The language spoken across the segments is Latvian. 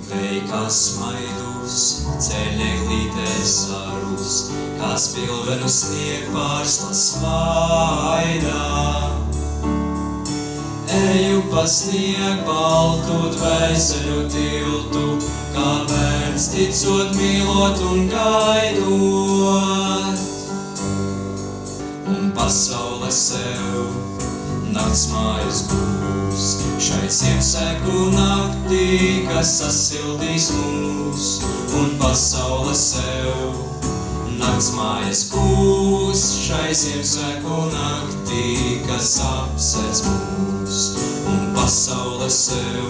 Veikas maidus, ceļeglītes sarus, kas pilvenu snieg pārslas vaidā. Eju pa snieg baltu dvēseļu tiltu, kā bērns ticot, mīlot un gaidot. Un pasaule sev nakts mājas būs, šai Ziemassvētku naktī, kas sasildīs mūs. Un pasaule sev nakts mājas būs, šai Ziemassvētku naktī, kas apsedz mūs. Un pasaule sev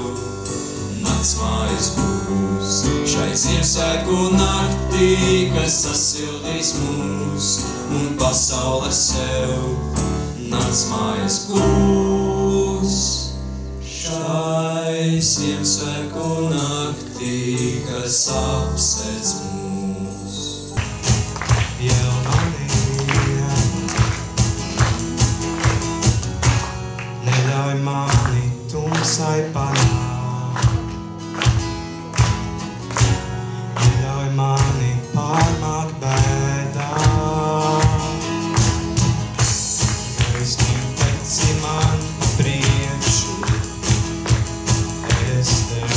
nakts mājas būs, šai Ziemassvētku naktī, kas sasildīs mūs. Un pasaule sev nakts mājas būs, šai Ziemassvētku naktī, kas apsedz mūs. Jau mani, neļauj mani tumsai panākt, neļauj mani pārmākt bēdā. Gaisniem teci man priekšu, es tev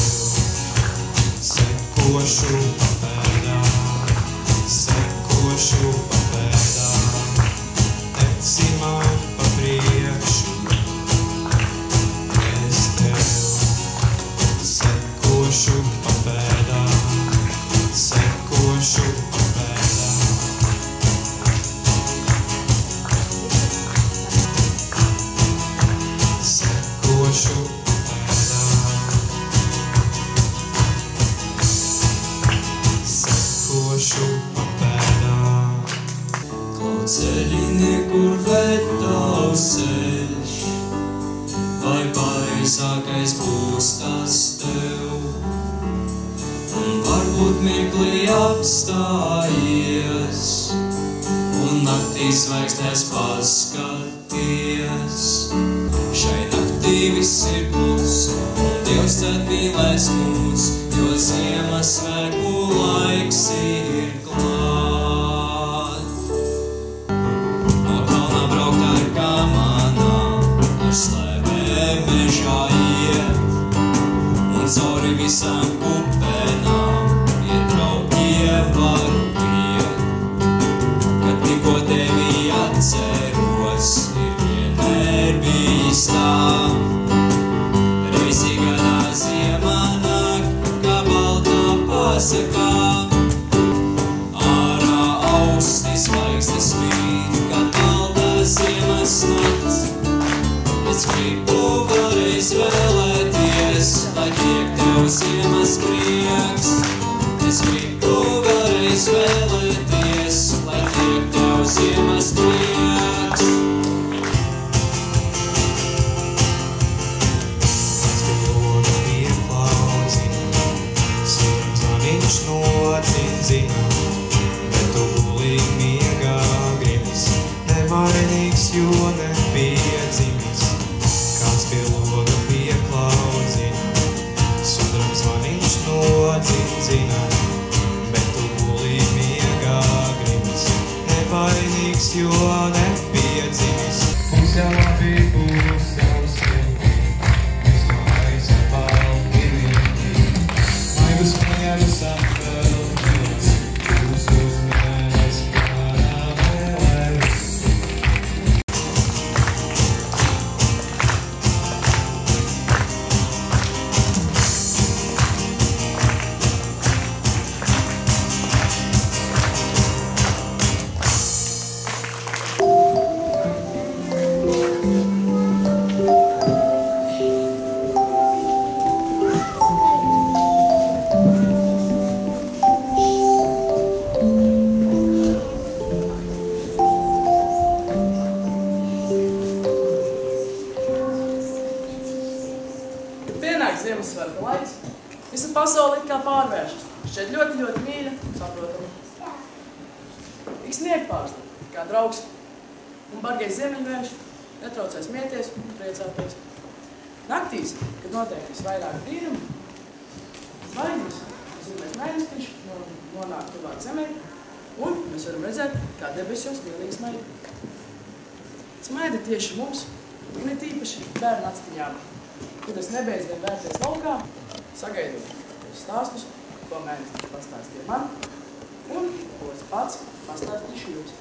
sekošu pa pēdām, sekošu pa pēdām. Teci man pa priekšu, es tev sekošu pa pēdām, sekošu pa pēdām. Sekošu pa pēdām, sekošu pa pēdām. Klauceļini, kur ved tavs ceļš, vai pareizākais būs tas tev? Un varbūt mirklī apstājies, un naktī zvaigznēs paskaties. Šai naktī viss ir kluss, un Dievs tad mīlēs mūs, jo Ziemassvētku laiks ir klāt. No kalna braukt ar kamanām, ar slēpēm mežā iet, un cauri visām kupenām iet draugiem varu iet. Kad tikko tevi atceros, ir vienmēr bijis tā. Reizi gadā ziemā nāk, kā baltā pasakā. Ārā augsti zvaigznes spīd, kā baltā ziemas nakts. Es gribu vēlreiz vēlēties, lai tiek tev ziemas prieks. Es gribu vēlreiz vēlēties, lai tiek tev ziemas prieks. Pats pie loga pieklauzina, sirds zvaniņš nocina, bet tu gulīgi miegā grimis, nevainīgs, jo nepiedzimis. Kāds pie loga pieklauzina, sudraba zvaniņš nocina, bet tu gulīgi miegā grimis, nevainīgs, jo nepiedzimis. Mums jau labi būs jau silti, mēs no gaisa palpinīgi, maidus mierus apveltīts, jūs uzmēnes karavēlēs. Pienāk Ziemassvētku laiks, visa pasaule it kā pārvēršas. Šeit ļoti mīļa, saprotama. Ik snieg pārstāv, kā draugs, un bargais ziemeļvējš netraucē smieties un priecāties. Naktīs, kad notiek visvairāk brīnumu, zvaigznes zemē, un mēs varam redzēt, kā debesos mīlīgi smaida. Smaida tieši mums, un it īpaši bērnu actiņām, kad es nebeidzu vien vērties laukā, sagaidot stāstus, ko mēnesis pastāstīja man, un ko es pats pastāstīšu jums.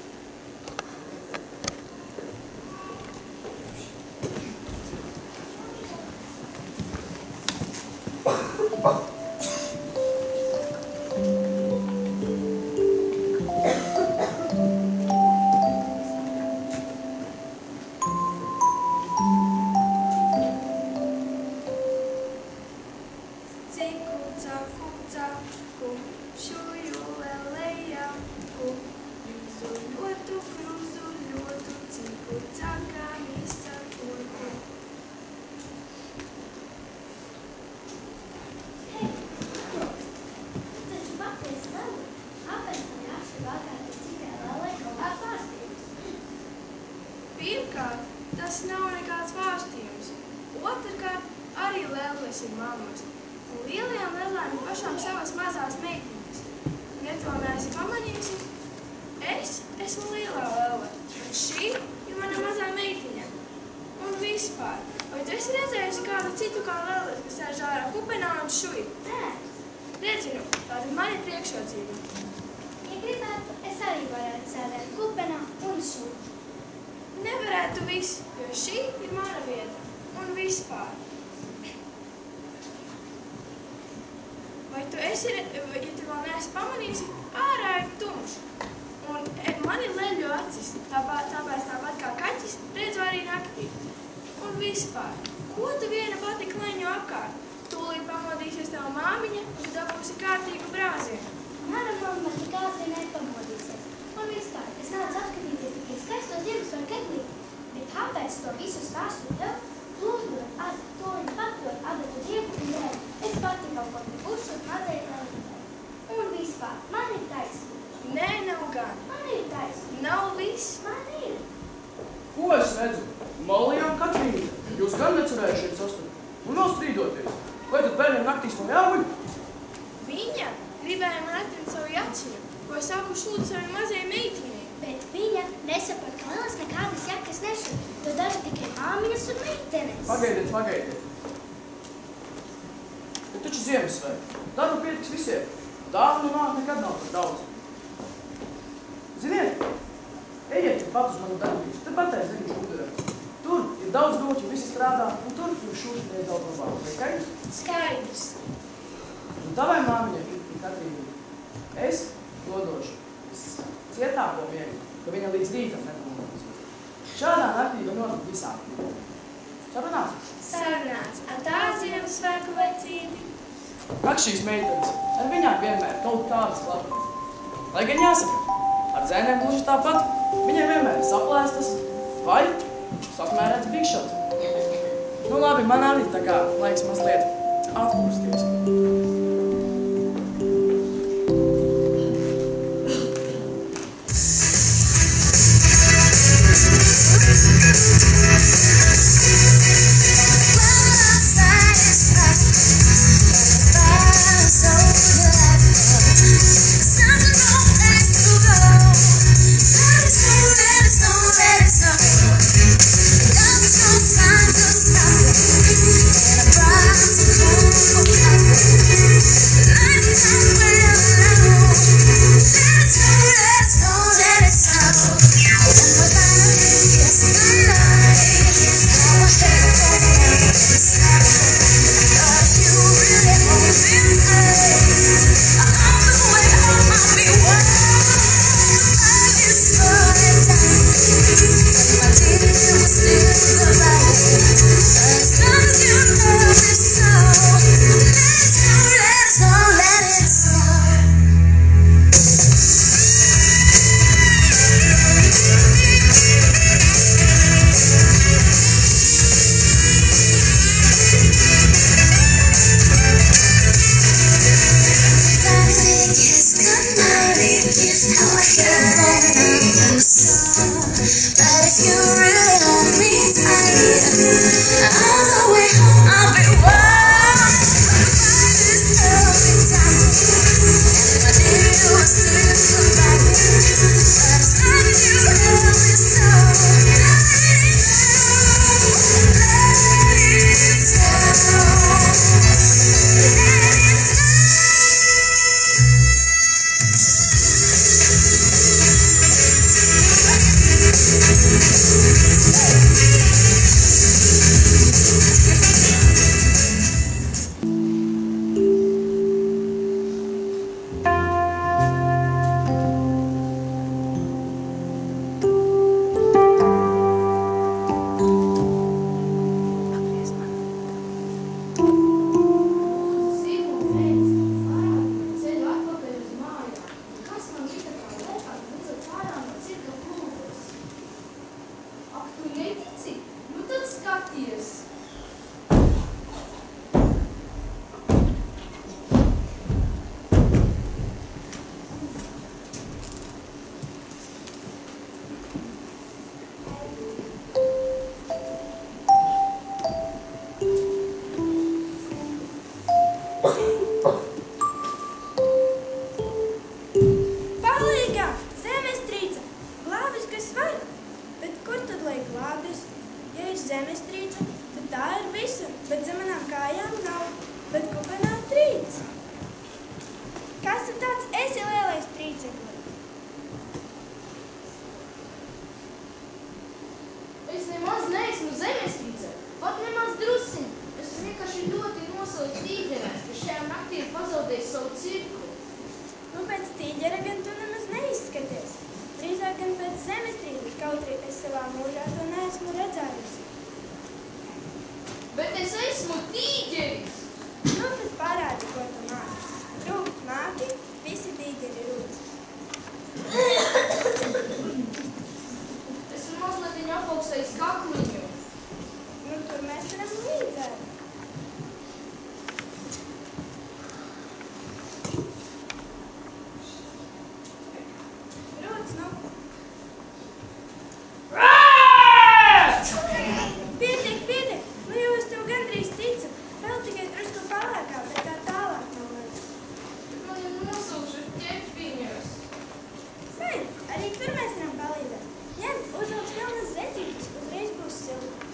Pirmkārt, tas nav nekāds vārstījums. Otrkārt, arī lēles ir mammas. Un lielajām lēlēm ir pašām savas mazās meitiņas. Un, ja to neesi pamanījusi, es esmu lielā lēle, un šī ir mana mazā meitiņa. Un vispār, vai tu esi redzējusi kādu citu kā lēles, kas sēž ārā kupenā un šuj? Nē. Redzinu, tāda man ir priekšrocība. Ja gribētu, es arī varētu sēdēt kupenā un šūt. Nevarētu viss, jo šī ir mana vieta. Un vispār. Vai tu esi, ja tu vēl neesi pamanījusi, ārā ir tumšs. Un man ir leļu acis, tāpēc tāpat kā kaķis, redzu arī naktī. Un vispār, ko tu viena pati kleņo apkārt? Tūlīt pamodīsies tava māmiņa, un tu dabūsi kārtīgu brāzienu. Mana mamma tik ātri nepamodīsies. Un vispār, es nācu apskatīties tikai skaisto Ziemassvētku keglīti, bet tāpēc to visu stāstu tev, plūdot, tūlīt patot, adatu dievu un dēļ. Es pati kaut ko te pušot mazai lēlītē. Un vispār, man ir taisnība. Nē, nav gan. Man ir taisnība. Nav viss. Man ir. Ko es redzu? Molija un Katrīna, jūs gan necerējušiet sastapt. Un vēl strīdoties. Vai tad bērniem naktīs nav jāguļ? Viņa gribēja man atņemt savu jaciņu, ko es sāku šūt savai mazajai meitiņai. Bet viņa nesaprot, ka lielas nekādas jakas nešūt. To dara tikai māmiņas un meitenes. Pagaidiet. Bet taču Ziemassvētki. Darbu pietiks visiem. Dāvanu nāk nekad nav par daudz. Ziniet, ejiet pat uz manu darbības, te patēs ziņu šūderē. Tur ir daudz doķu, visi strādā, un tur ir šūšana daudz labāk. Vai skaidrs? Skaidrs. Un tavai māmiņai, Katrīnai, es dodošu cietāko miegu, ka viņa līdz rītam nepamodīs. Šādā naktī var notikt visādi. Sarunāts? Sarunāts. Tā Ziemassvētku vecīti. Ak šīs meitenes, ar viņām vienmēr kaut kādas klapnes. Lai gan jāsaka, ar dzēnēm gluži tāpat, viņiem vienmēr ir saplēstas vai sasmērēts bikšats. Nu labi, man arī tā kā laiks mazliet atpūsties. Time to stop. mūžā to neesmu redzējusi. Bet es esmu tīģeris! Nu, tad parādi, ko tu māki. Rūkt māki, visi tīģeri rūc. Esmu mazliet apaugstējis kakliņu. Nu, tur mēs varam līdzēt. Rūc, nu. Pietiek. Nu, jau es tev gandrīz ticu. Vēl tikai drusku palēkā, bet tā tālāk nav vajag. Man jau nosūkšu ķepiņos. Sai, arī tur mēs varam palīdzēt. Ņem, uzvelc vilnas zeķītes, uzreiz būs silti.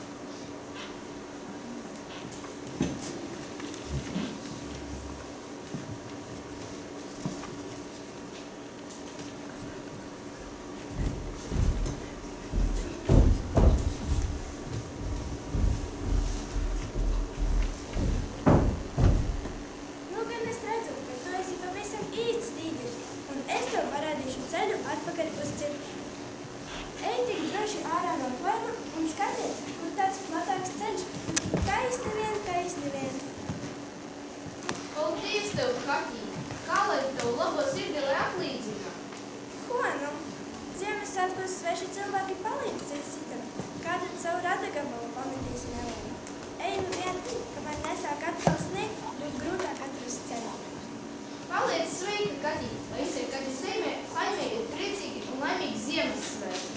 Nu, gan es redzu, ka tu esi pavisam īsts tīģeris, un es tev parādīšu ceļu atpakaļ uz cirkli. Ej tik droši ārā no torma un skaties, kur tāds platāks ceļš. Taisni vien. Paldies tev, Kakī! Kā lai tev labo sirdi, lai atlīdzina? Ko nu? Ziemassvētkos sveši cilvēki palīdz cits citam. Kā tad savu radagabalu pametīsi nelēmu? Ej nu vien, kamēr nesāk atkal sniegt, būs grūtāk atrast ceļu. Paliec sveika, Kakī! Lai visiem Kakī saimē ir priecīgi un laimīgi Ziemassvētki!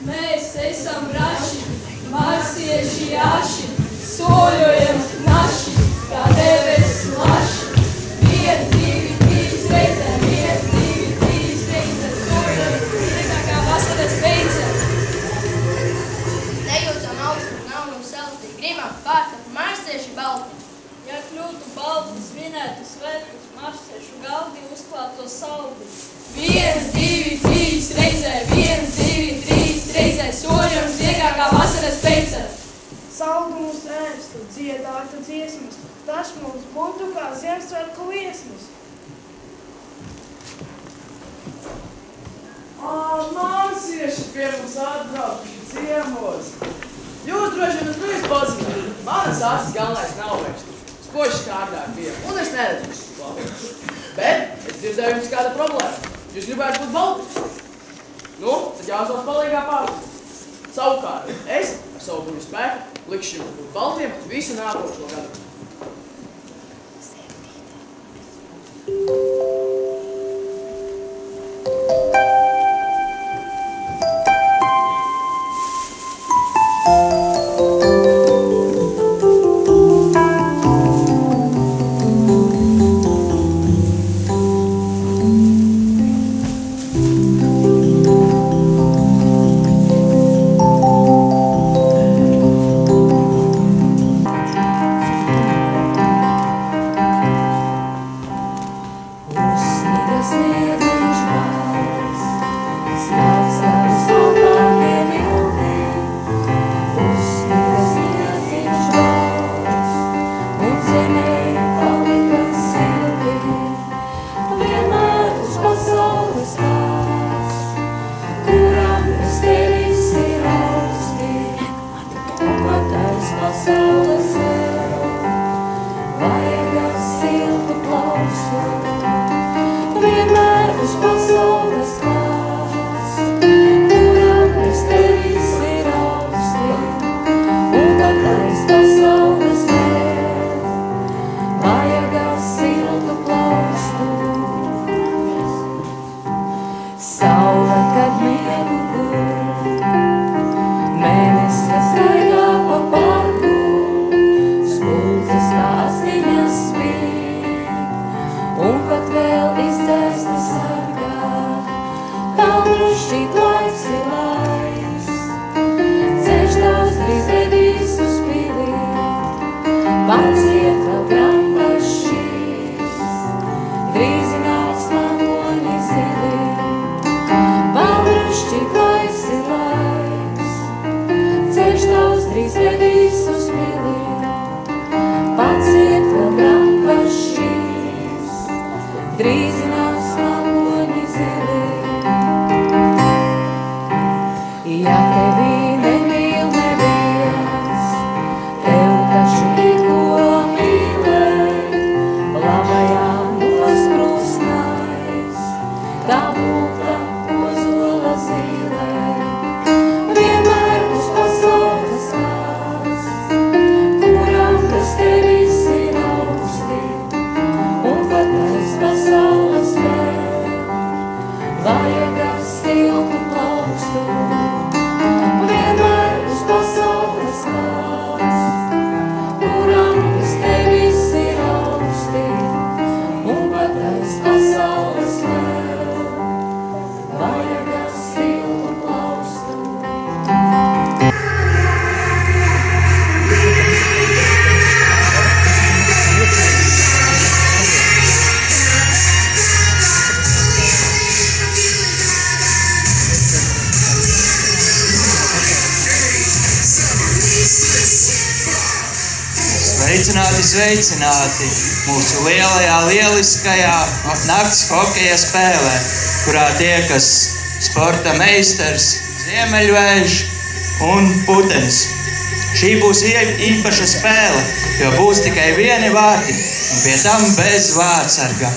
Mēs esam raši, marsieši jaši, soļojam naši, kā debesis laši. 1, 2, 3 reizē, 1, 2, 3 reizē, soļojam sniegā kā vasaras beidzē. Nejūcam augstu, nav mums salti, gribam pārta, marsieši balti. Ja kļūtu balti svinētu svētkus, marsiešu galdi uzklāto saldi. 1, 2, 3 reizē, 1, 2, 3 reizē, soļojam sniegā kā vasaras beidzē. Saldumus ēstu, dziedātu dziesmas, tas mums būtu kā Ziemassvētku liesmas. Mārsieši pie mums atbraukuši ciemos. Jūs droši vien uz pazīmēt. Manas acis galvenais nav vērst. Spoži kārdāk bija, un es neredzu visus labi. Bet es dzirdēju jums kāda problēma. Jūs gribētu būt balti? Nu, tad jāuzvod palīgā pārstāvēt. Savukārt, es ar savu bruņu spēku likšu jums būt baltiem visu nākošo gadu. Sveicināti, sveicināti mūsu lielajā, lieliskajā nakts hokeja spēlē, kurā tiekas sporta meistars, Ziemeļvējš un Putenis. Šī būs īpaša spēle, jo būs tikai vieni vārti, un pie tam bez vārtsarga.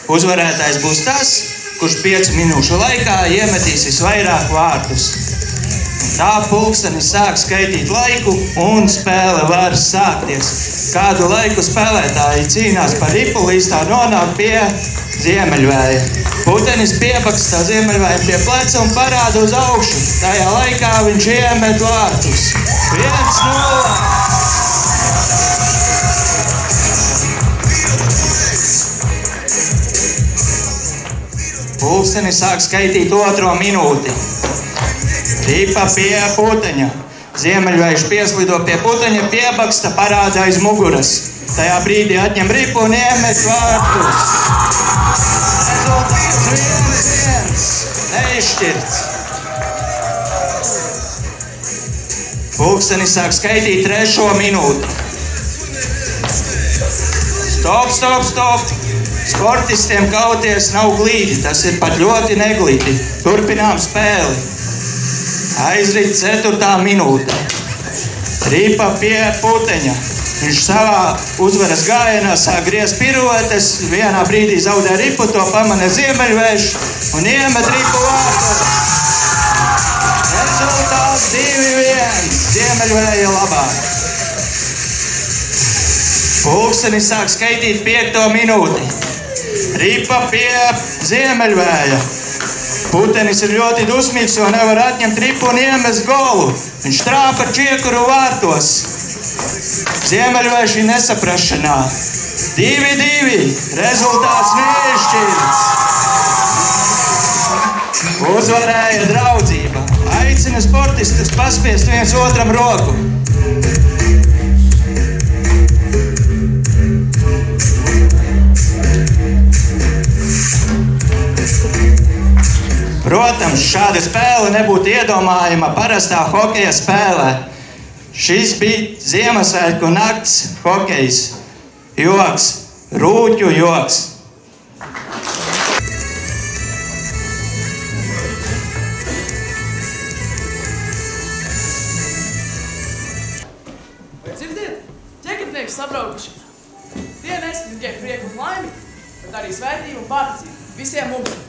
Uzvarētājs būs tas, kurš 5 minūšu laikā iemetīs visvairāk vārtus. Tā pulkstenis sāk skaitīt laiku, un spēle var sākties. Kādu laiku spēlētāji cīnās par ripu, līdz tā nonāk pie Ziemeļvēja. Putenis piebakstā Ziemeļvējam pie pleca un parāda uz augšu. Tajā laikā viņš iemet vārtus. 1-0! Pulkstenis sāk skaitīt 2. minūti. Ripa pie Puteņa. Ziemeļvējš pieslido pie Puteņa, piebaksta, parāda aiz muguras. Tajā brīdī atņem ripu un iemet vārtus. Rezultāts 1-1. Neizšķirts. Pulkstenis sāk skaitīt 3. minūti. Stop! Sportistiem kauties nav glīti, tas ir pat ļoti neglīti. Turpinām spēli. Aizrit 4. minūte. Ripa pie Puteņa. Viņš savā uzvaras gājienā sāk griezt piruetes, vienā brīdī zaudē ripu, to pamana Ziemeļvējš un iemet ripu vārtos. Rezultāts 2-1. Ziemeļvēja labāk. Pulkstenis sāk skaitīt 5. minūti. Ripa pie Ziemeļvēja. Putenis ir ļoti dusmīgs, jo nevar atņemt ripu un iemest golu. Viņš trāpa čiekuru vārtos. Ziemeļvējš ir nesaprašanā. 2-2. Rezultāts neizšķirts. Uzvarēja draudzība. Aicina sportistus paspiest viens otram roku. Protams, šāda spēle nebūtu iedomājama parastā hokeja spēlē. Šis bija Ziemassvētku nakts hokejs. Joks, rūķu joks. Vai dzirdiet? Ķekatnieki sabraukuši. Tie nes tikai prieku un laimi, bet arī svētību un pārticību. Visiem mums.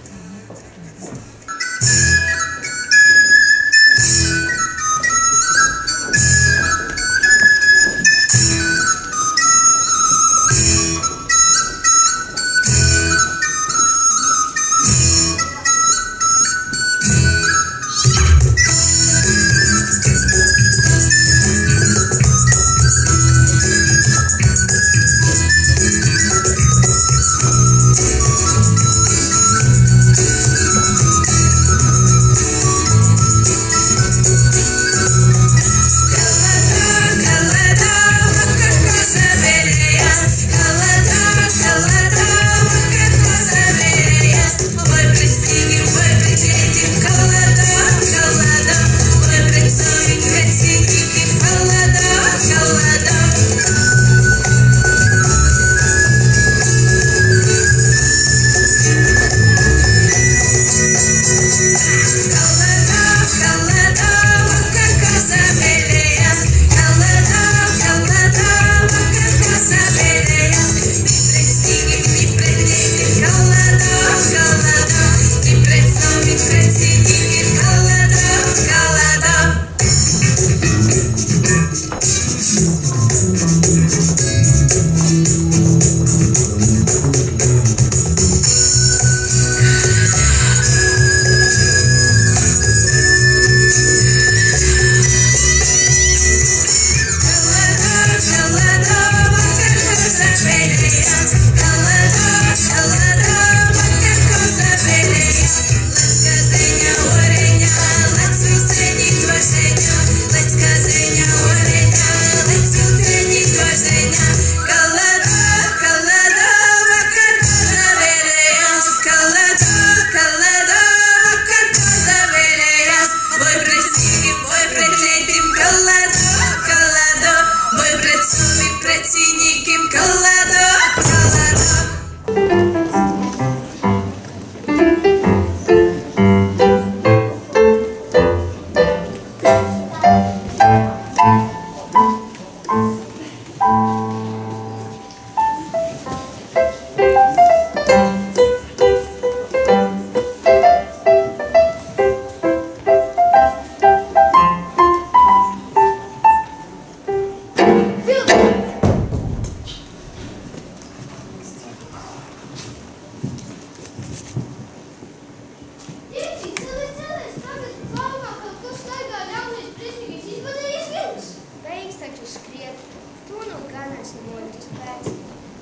esi noļķis pēc.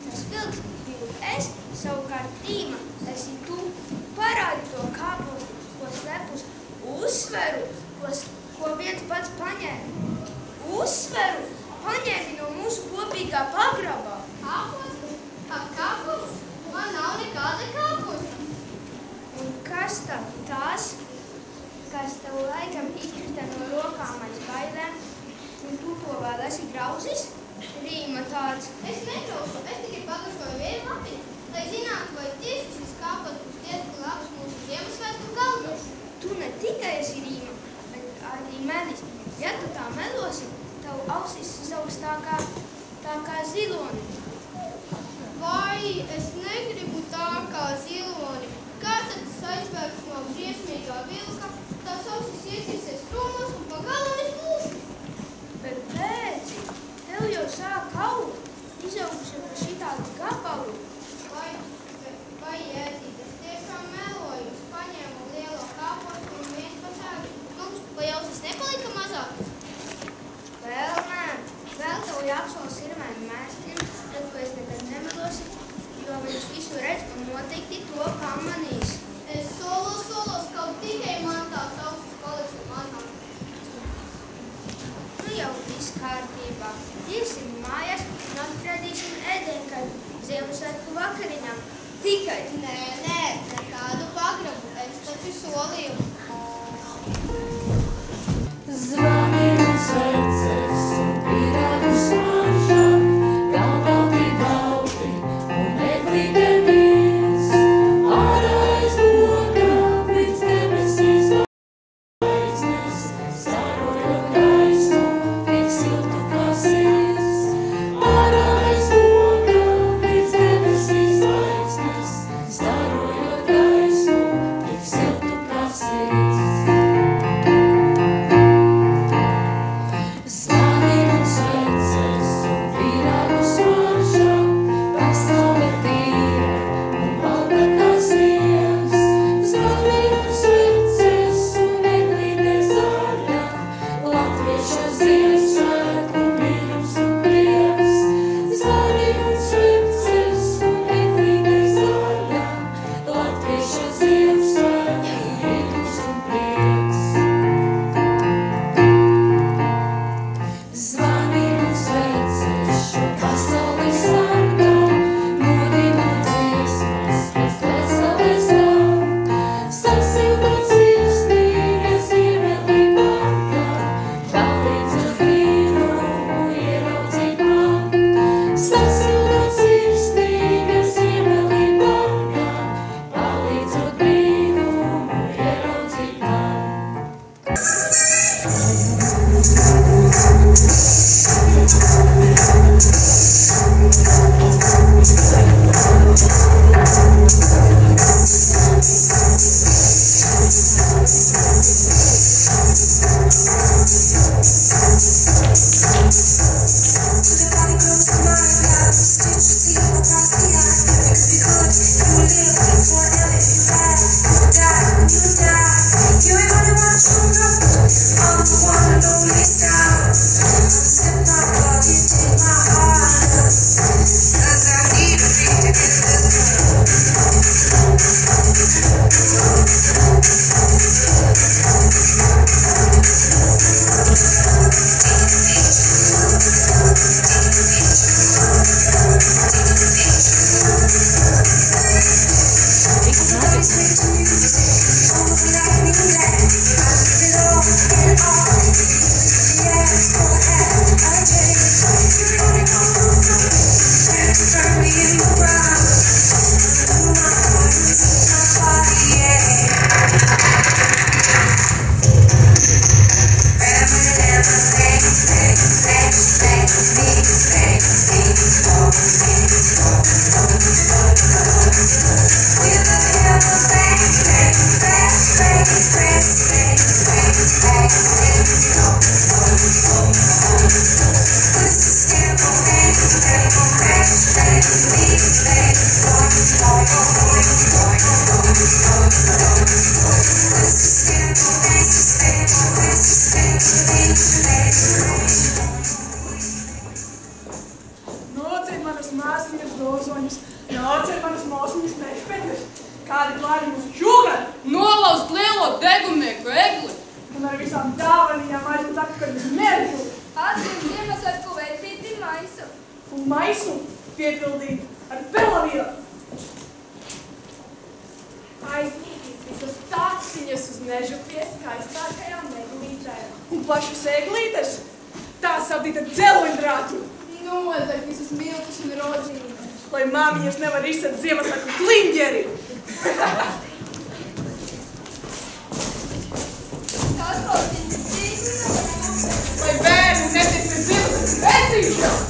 Tas vilks biju es, savukārt Rīma, esi tu. Parādi to kāpostu, ko slepus uzsveru, ko viens pats paņēma. Uzsveru, paņēmi no mūsu kopīgā pagrabā. Kāpostu? Kā kāpostu? Man nav nekāda kāposta. Un kas tad tās, kas tev laikam izkrita no rokām aiz bailēm, un tu to vēl esi grauzis? Rīma tāds. Es negrauzu, es tikai pagaršoju vienu lapiņu, lai zinātu, vai tieši šis kāposts diezgan labs mūsu Ziemassvētku galdos. Tu ne tikai esi Rīma, bet arī melis. Ja tu tā melosi, tev ausis sauks tā kā ziloni. Vai es negribu tā kā ziloni? Kā tad es aizbēgšu no briesmīgā vilka, tās ausis iesīsies krūmos un pa galu es būšu? Bet pēci, tev jau sāk kaut, izauguši par šitādu gabalu. Vai Jēzīt, es tiešām meloju, es paņēmu lielo kāpostu un viens pasāgu. Nu, vai ausis nepalika mazāk? Vēl nē, vēl tev jāapsola sirmēm mēstim, tad tu es nekad nemelosi, jo viņš visu redz un noteikti to pamanīs. Es solos, kaut tikai man tās ausis paliks mazāk. Nu jau viss kārtībā. Iesim mājās un atgrādīsim ēdienkarti Ziemassvētku vakariņām. Tikai Nē, nekādu pagrabu, es taču solīju. Zvani un sveces un pirāgu smarža, galdā bija galdi un neklīdē mīts. Ārā aiz māsniņas dozoņus, nācer manas māsniņas nešpeņas, kādi klāri mūsu čūgari. Nolaust lielo degumnieku egli. Un ar visām dāvanījām aizmet atpakaļ uz mērķu. Atzīm Ziemassvētku veicīti maisu. Un maisu piepildīt ar pelavielu. Aiznītīt visus taciņas uz mežu pieskaistākajām neglītēm. Un plašas eglītes, tās apdīt ar dzeloņdrātu. Nozag visus miltus un rodzīnes. Lai māmiņas nevar izsat Ziemassvētku kliņģeri. Tas rodzīnes cīņas. Lai bērni netiek pēc Ziemassvētku vecīšiem.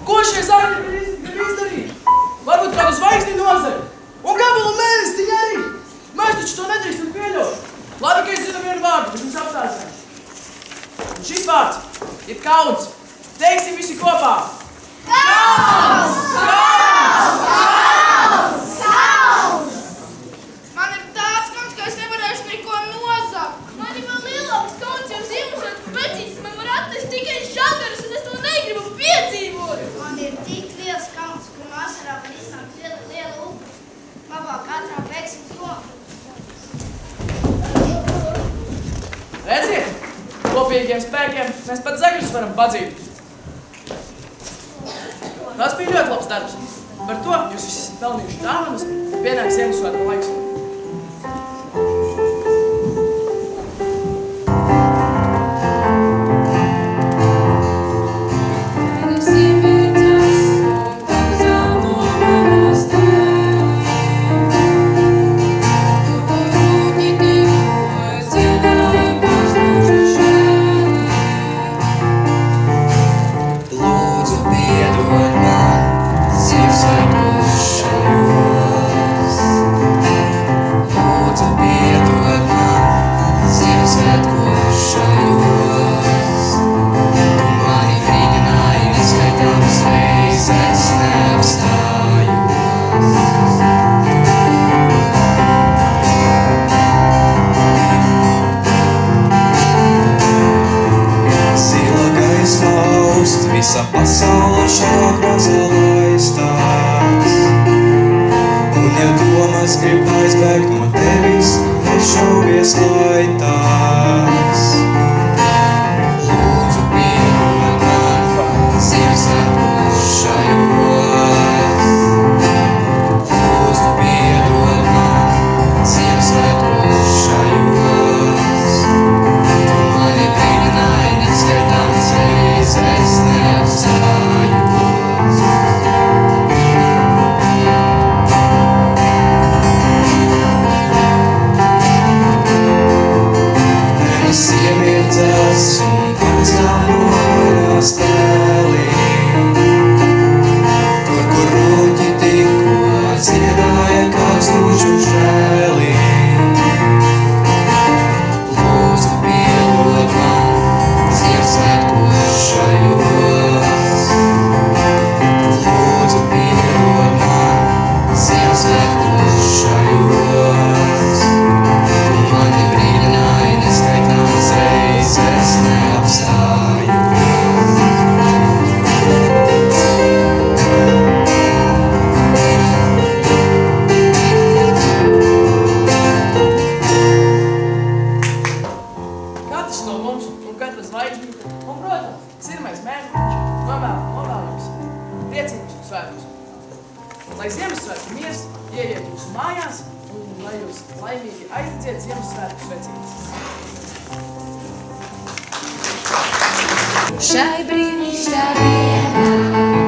Ko šie zāļi grib izdarīt? Varbūt kādus vai Labi, ka es zinu vienu vārdu, bet jums apstāstēšu. Un šis vārds ir kauns. Teiksim visi kopā. Kauns! Kauns! Kauns! Man ir tāds kauns, ka es nevarēšu neko nozagt. Man ir vēl lielāks kauns, jo Ziemassvētku vecītis man var atnest tikai žagarus, un es to negribu piedzīvot. Man ir tik liels kauns, ka vasarā man iznāk liela upe. Labāk katrā veiksim to. Redziet, kopīgiem spēkiem mēs pat zaļus varam padzīt. Tas bija ļoti labs darbs. Par to jūs visi esat pelnījuši dāvanas, pienāk Ziemassvētku laiks. Visa pasaule šajā krāsā laistās. Un ja domas grib aizbēgt no tevis, nešaubies, lai tās. Lūdzu, piedod man Ziemassvētkos šajos. Lūdzu, piedod man Ziemassvētkos šajos. Tu mani brīdināji neskaitāmas reizes, Iemiedzels un pazāmojas tēlī. Tur, kur rūķi tikko dziedāja kāds lūžu žēlī. Lūdzu, piedod man Ziemassvētkos šajos. Lūdzu, piedod man Ziemassvētkos šajos. Tu mani brīdināji neskaitāmas reizes, neapstājos. Katrs no mums un katra zvaigznīte, un, protams, sirmais mērķiņš novēl jums priecīgus svētkus. Lai Ziemassvētku miers ieiet jūsu mājās, un lai jūs laimīgi aizdziet Ziemassvētku svecības. Šai brīnišķīgā dienā